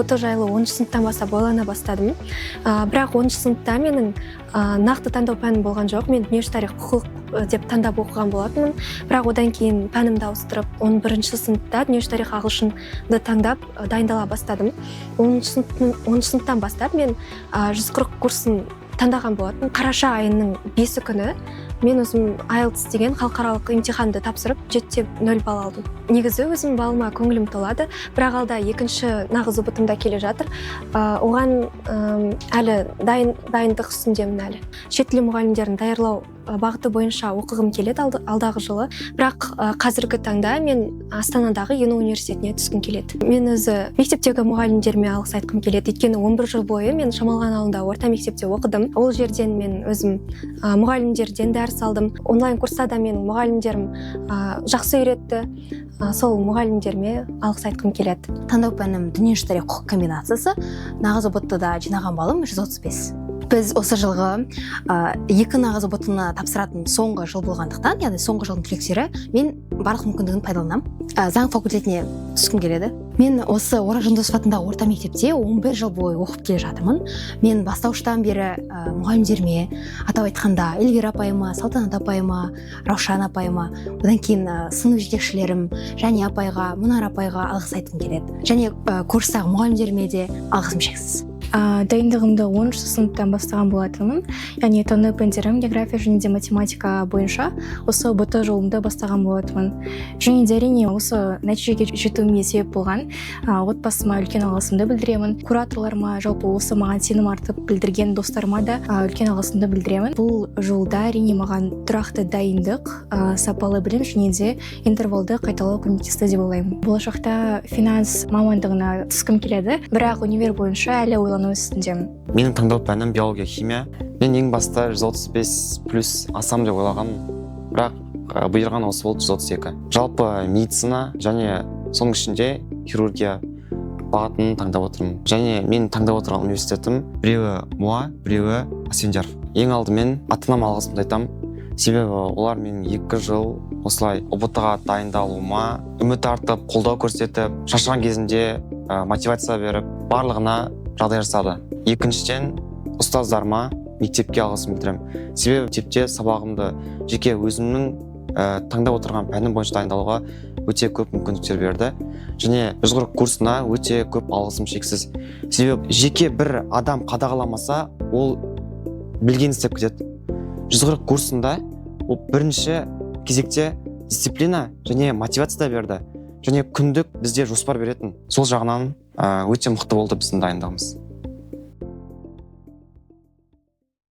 БТ жайлы 10 сыныптан бастап ойлана бастадым. Бірақ 10 сыныпта менің нақты таңдау пәнім болған жоқ. Мен дүниежүзі тарих, құқық деп таңдап оқыған болатынмын. Бірақ одан кейін пәнімді ауыстырып, 11 сыныпта дүниежүзі тарих ағылшынды таңдап дайындала бастадым. 10 сыныптан бастап мен 140 курсын таңдаған болатын. Қараша айының 5 күні мен өзім IELTS деген халықаралық имтиханды тапсырып 7.0 балл алдым. Негізі өзім балыма көңілім толады, бірақ алда екінші нағыз ұбытымда келе жатыр. Оған әлі дайындық үстіндемін әлі. Шет тілі мұғалімдерін даярлау бағыты бойынша оқығым келеді алдағы жылы. Бірақ қазіргі таңда мен Астанадағы ЕНУ университетіне түскім келеді. Мен өзі мектептегі мұғалімдеріме алғыс айтқым келеді. Өйткені 11 жыл бойы мен Шамалған ауылында орта мектепте оқыдым. Ол жерден мен өзім мұғалімдерден дәріс алдым. Онлайн курста да менің мұғалімдерім жақсы үйретті. Сол мұғалімдеріме алғыс айтқым келеді. Таңдау пәнім дүниежүзі тарих құқық комбинациясы. Нағыз ұбт-да жинаған балым 135. Біз осы жылғы 2 нағыз ұбт-ны тапсыратын соңғы жыл болғандықтан, яғни соңғы жылдың түлектері, мен барлық мүмкіндігін пайдаланамын. Заң факультетіне түскім келеді. Мен осы Ораз Жандосов атындағы орта мектепте 11 жыл бойы оқып келе жатырмын. Мен бастауыштан бері мұғалімдеріме, атап айтқанда Эльвира апайыма, Салтанат апайыма, Раушан апайыма, одан кейін сынып жетекшілерім және апайға, Мұнар апайға алғыс айтқым келеді. Және курстағы мұғалімдеріме де алғысым шексіз. Дайындығымды 10 сыныптан бастаған болатынмын. Яғни таңдау пәндерім география және де математика бойынша осы БТ жолымды бастаған болатынмын. Және де әрине осы нәтижеге жетуіме себеп болған отбасыма үлкен алғысымды білдіремін. Кураторларыма, жалпы осы маған сенім артып білдірген достарыма да үлкен алғысымды білдіремін. Бұл жолда әрине маған тұрақты дайындық, сапалы білім және де интервалды қайталау көмектесті деп ойлаймын. Болашақта финанс мамандығына түскім келеді, бірақ универ бойынша әлі ойлану үстіндемін. Менің таңдау пәнім биология, химия. Мен ең баста 135 плюс асам деп ойлағам, бірақ бұйырған осы болды 132. Жалпы медицина және соның ішінде хирургия бағытын таңдап отырмын. Және мен таңдап отырған университетім біреуі МУА, біреуі Асфендияров. Ең алдымен ата-анама алғысымды айтамын. Себебі олар менің 2 жыл осылай ұбт-ға дайындалуыма үміт артып, қолдау көрсетіп, шаршаған кезінде мотивация беріп, барлығына жағдай жасады. Екіншіден, ұстаздарыма мектепке алғысым білдіремін. Себебі мектепте сабағымды жеке өзімнің таңдап отырған пәнім бойынша дайындалуға өте көп мүмкіндіктер берді. Және 140 курсына өте көп алғысым шексіз. Себебі жеке бір адам қадағаламаса, ол білген істеп кетеді. 140 курсында ол бірінші кезекте дисциплина және мотивация берді. Және күндік бізде жоспар беретін. Сол жағынан өте мықты болды біздің дайындығымыз.